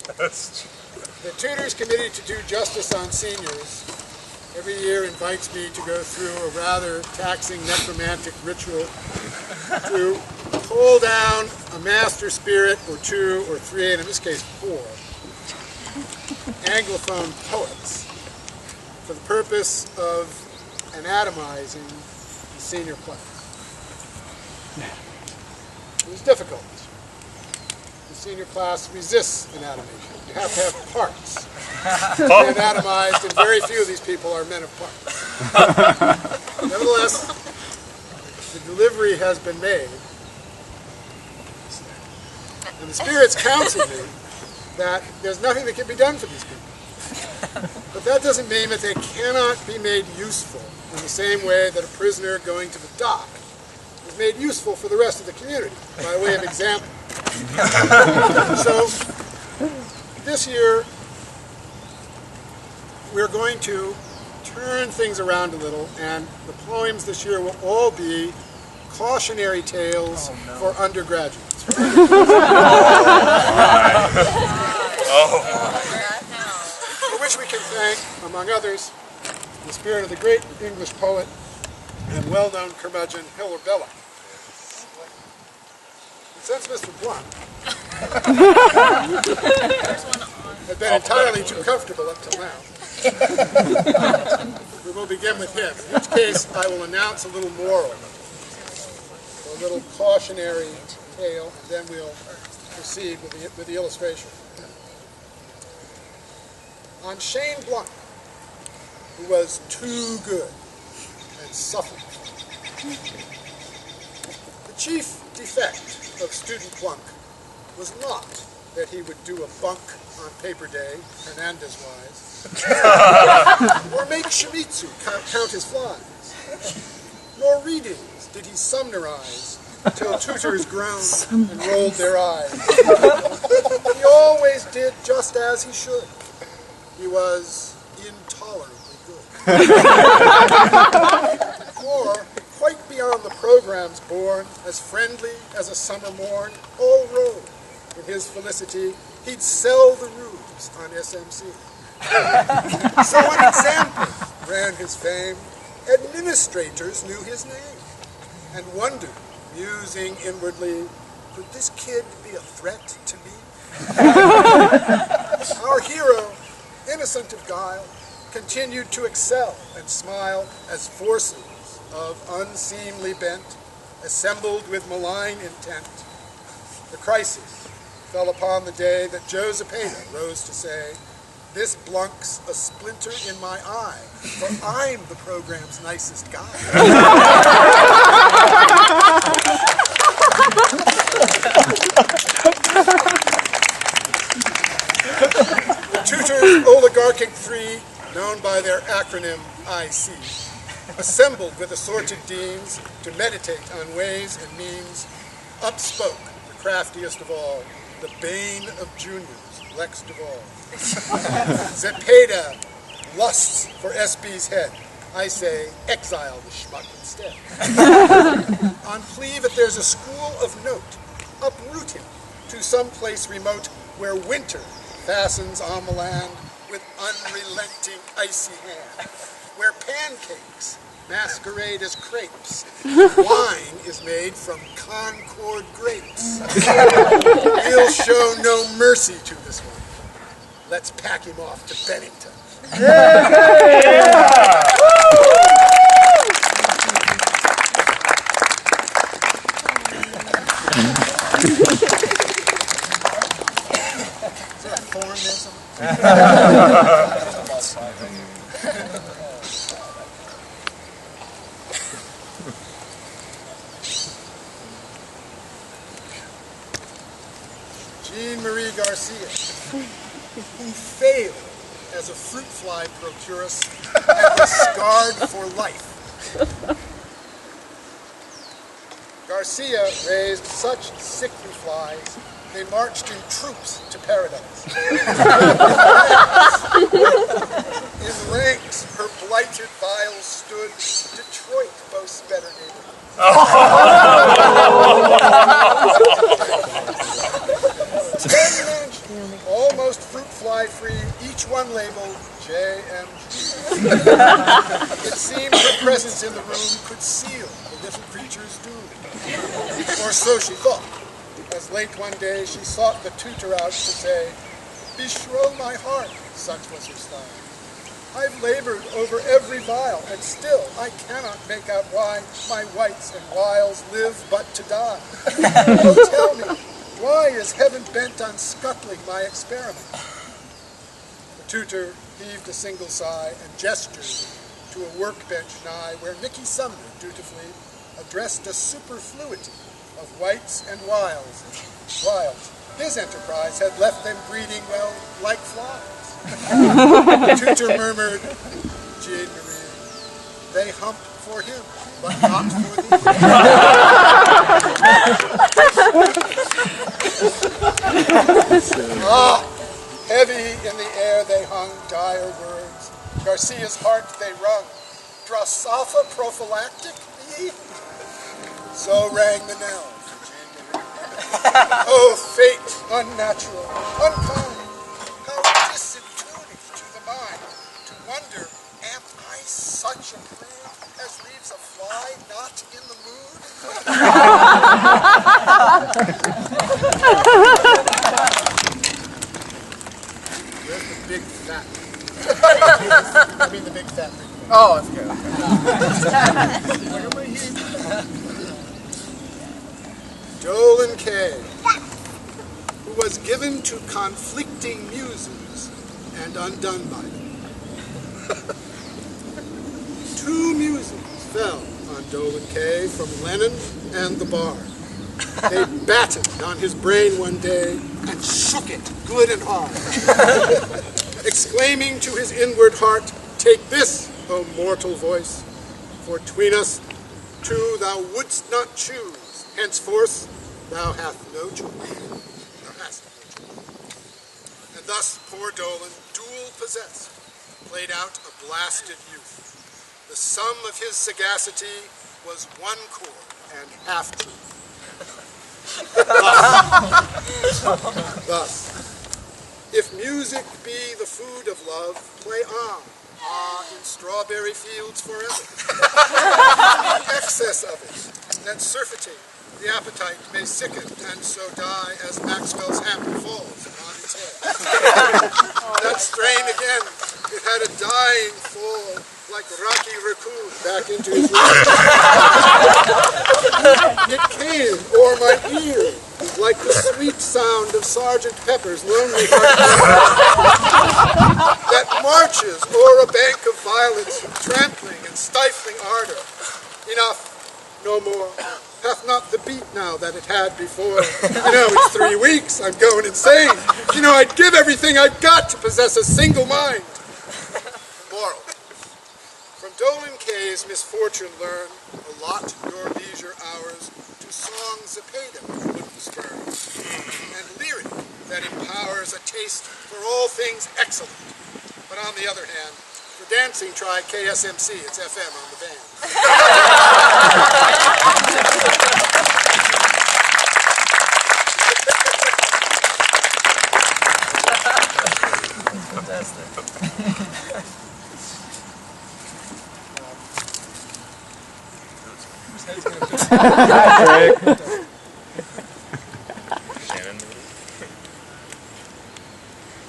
The Tutors Committee to Do Justice on Seniors every year invites me to go through a rather taxing necromantic ritual to pull down a master spirit or two or three, and in this case 4, Anglophone poets for the purpose of anatomizing the senior class. It was difficult. The senior class resists anatomization. You have to have parts to be anatomized, and very few of these people are men of parts. Nevertheless, the delivery has been made, and the spirits counsel me that there's nothing that can be done for these people. But that doesn't mean that they cannot be made useful in the same way that a prisoner going to the dock is made useful for the rest of the community, by way of example. So, this year, we're going to turn things around a little, and the poems this year will all be cautionary tales for undergraduates. For which we can thank, among others, the spirit of the great English poet and well-known curmudgeon Hilaire Belloc. Since Mr. Blunt had been entirely too comfortable up till now, we will begin with him. In which case, I will announce a little moral, a little cautionary tale, and then we'll proceed with the illustration. On Shane Blunt, who was too good and suffered. The chief defect of student Plunk was not that he would do a bunk on paper day, Hernandez-wise, or make Shimizu count his flies, nor readings did he sumnerize till tutors groaned and rolled their eyes. He always did just as he should. He was intolerably good. Or, quite beyond the programs born, as friendly as a summer morn, all rode in his felicity, he'd sell the rubes on SMC. So an example ran his fame, administrators knew his name, and wondered, musing inwardly, could this kid be a threat to me? Our hero, innocent of guile, continued to excel and smile as forces of unseemly bent assembled with malign intent. The crisis fell upon the day that Joe Zepeda rose to say, "This Blunk's a splinter in my eye, for I'm the program's nicest guy." The Tutor's oligarchic 3, known by their acronym IC, assembled with assorted deans to meditate on ways and means, upspoke the craftiest of all, the bane of juniors, Lex Duval. Zepeda lusts for SB's head. I say, exile the schmuck instead. On plea that there's a school of note, uproot him to some place remote where winter fastens on the land with unrelenting icy hand, where pancakes masquerade as crepes, wine is made from Concord grapes. He'll show no mercy to this one. Let's pack him off to Bennington. Is there a thorn there somewhere? Jean-Marie Garcia, who failed as a fruit fly procuress and was scarred for life. Garcia raised such sickly flies, they marched in troops to paradise. In ranks her blighted vials stood, Detroit boasts better neighborhoods. Almost free, each one labeled JMG. It seemed her presence in the room could seal the little creature's doom. Or so she thought, as late one day she sought the tutor out to say, "Beshrow my heart," such was her style. "I've labored over every vial, and still I cannot make out why my wights and wiles live but to die. Oh, tell me, why is heaven bent on scuttling my experiment?" The tutor heaved a single sigh and gestured to a workbench nigh, where Nicky Sumner dutifully addressed a superfluity of wights and wiles. His enterprise had left them breeding, well, like flies. The tutor murmured, "Jane Marie, they hump for him, but not for thee." Ah, heavy in the air they hung, dire words. Garcia's heart they wrung. "Drosophila prophylactic thee?" So rang the knell for Jane Marie. Oh, fate, unnatural, unkind, how disintuitive to the mind, to wonder, am I such a prude as leaves a fly not in the mood? Where's the big fat? I mean the big fat thing. Oh, that's good. Dolan Kay, who was given to conflicting muses and undone by them. 2 muses fell on Dolan Kay from Lennon and the Bard. They battened on his brain one day and shook it good and hard, exclaiming to his inward heart, "Take this, O mortal voice, for 'tween us 2 thou wouldst not choose. Henceforth thou hast no choice." And thus poor Dolan, dual possessed, played out a blasted youth. The sum of his sagacity was 1 chord and half truth. Thus, if music be the food of love, play on, in strawberry fields forever. Excess of it, that surfeiting the appetite may sicken, and so die as Maxwell's hammer falls upon its head. That strain again, it had a dying fall, like Rocky Raccoon back into his life. It came o'er my ear, like the sweet sound of Sergeant Pepper's Lonely Heart that marches o'er a bank of violets, trampling and stifling ardor. Enough, no more. Hath not the beat now that it had before. It's 3 weeks, I'm going insane. I'd give everything I've got to possess a single mind. Moral. From Dolan Kay's misfortune learn, allot your leisure hours to songs Zapata wouldn't spurn, and lyric that empowers a taste for all things excellent. But on the other hand, for dancing, try KSMC, it's FM on the band.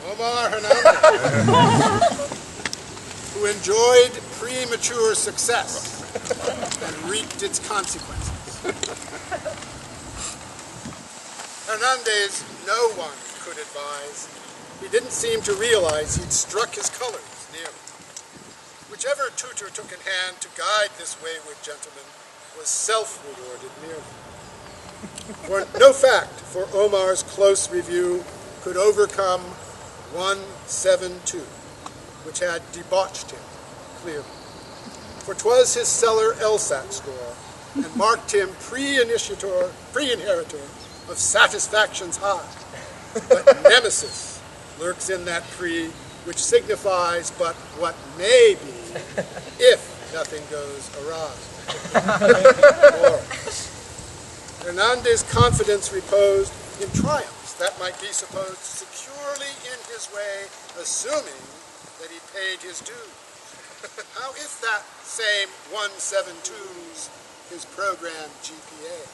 Omar Hernandez, who enjoyed premature success and reaped its consequences. Hernandez, no one could advise. He didn't seem to realize he'd struck his colors nearly. Whichever tutor took in hand to guide this wayward gentleman was self-rewarded merely. For no fact for Omar's close review could overcome 172, which had debauched him clearly. For 'twas his cellar LSAT score, and marked him pre-inheritor of satisfactions high. But nemesis lurks in that pre, which signifies but what may be if nothing goes awry. Hernandez's confidence reposed in triumphs that might be supposed securely in his his way, assuming that he paid his dues. How if that same 172's his program GPA?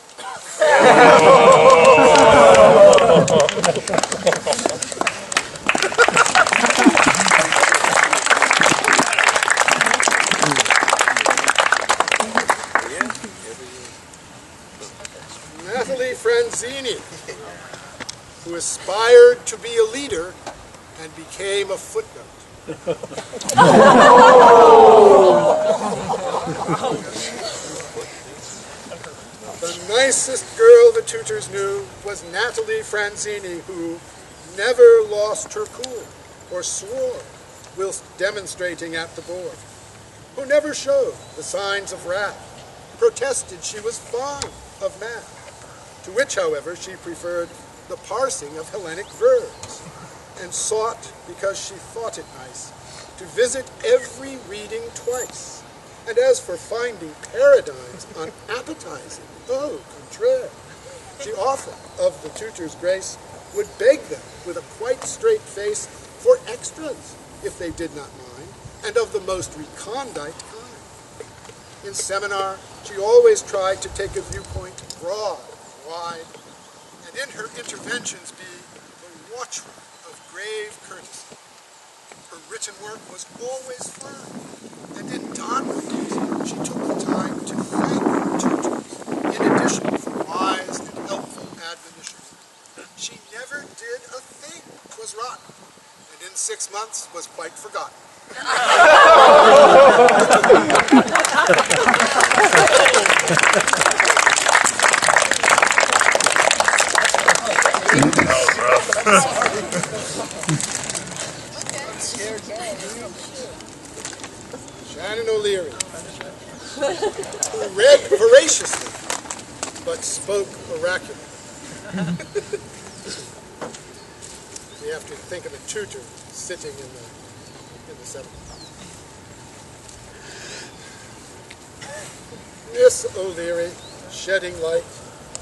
Natalie Franzini, who aspired to be a leader and became a footnote. The nicest girl the tutors knew was Natalie Franzini, who never lost her cool or swore whilst demonstrating at the board, who never showed the signs of wrath, protested she was fond of math, to which, however, she preferred the parsing of Hellenic verbs, and sought, because she thought it nice, to visit every reading twice. And as for finding paradigms unappetizing, au contraire, she often, of the tutor's grace, would beg them with a quite straight face for extras, if they did not mind, and of the most recondite kind. In seminar, she always tried to take a viewpoint broad, wide, and in her interventions be the watchword of grave courtesy. Her written work was always firm, and in dogmas she took the time to thank her tutors, in addition for wise and helpful admonitions. She never did a thing 'twas rotten, and in 6 months was quite forgotten. Shannon O'Leary, who read voraciously, but spoke oracularly. We have to think of a tutor sitting in the seminar. Miss O'Leary, shedding light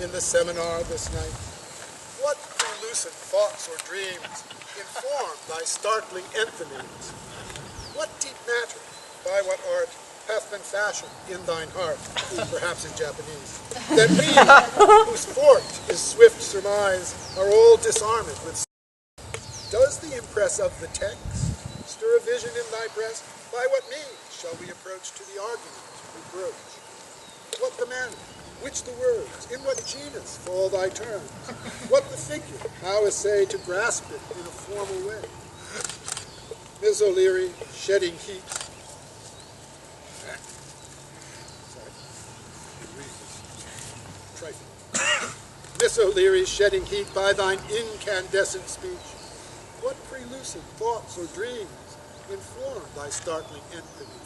in the seminar this night. What prelucent thoughts or dreams informed thy startling enthymemes? What deep matter, by what art, hath been fashioned in thine heart, perhaps in Japanese, that we, whose fort is swift surmise, are all disarmed with? Does the impress of the text stir a vision in thy breast? By what means shall we approach to the argument we broach? What the manner? Which the words? In what genus fall thy terms? What the figure? How essay to grasp it in a formal way? Miss O'Leary, shedding heat. Miss O'Leary, shedding heat by thine incandescent speech. What prelucent thoughts or dreams inform thy startling anthems?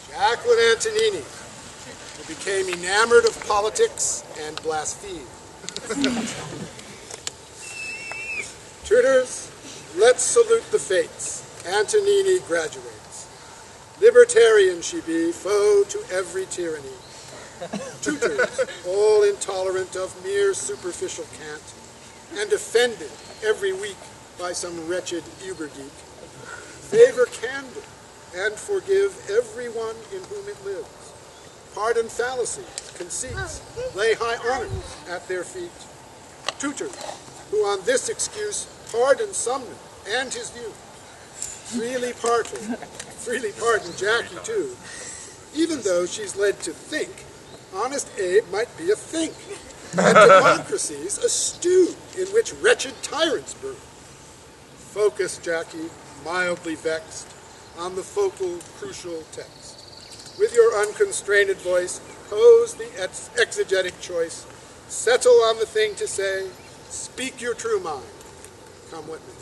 Jacqueline Antonini, who became enamored of politics and blasphemed. Tutors, let's salute the fates. Antonini graduates. Libertarian she be, foe to every tyranny. Tutors, all intolerant of mere superficial cant, and offended every week by some wretched ubergeek, favor candor and forgive everyone in whom it lives. Pardon fallacies, conceits, lay high honors at their feet. Tutors, who on this excuse pardon Sumner and his view. Freely pardon Jackie too, even though she's led to think Honest Abe might be a think, and democracy's a stew in which wretched tyrants brew. Focus, Jackie, mildly vexed, on the focal, crucial text. With your unconstrained voice, pose the exegetic choice, settle on the thing to say, speak your true mind. Come with me.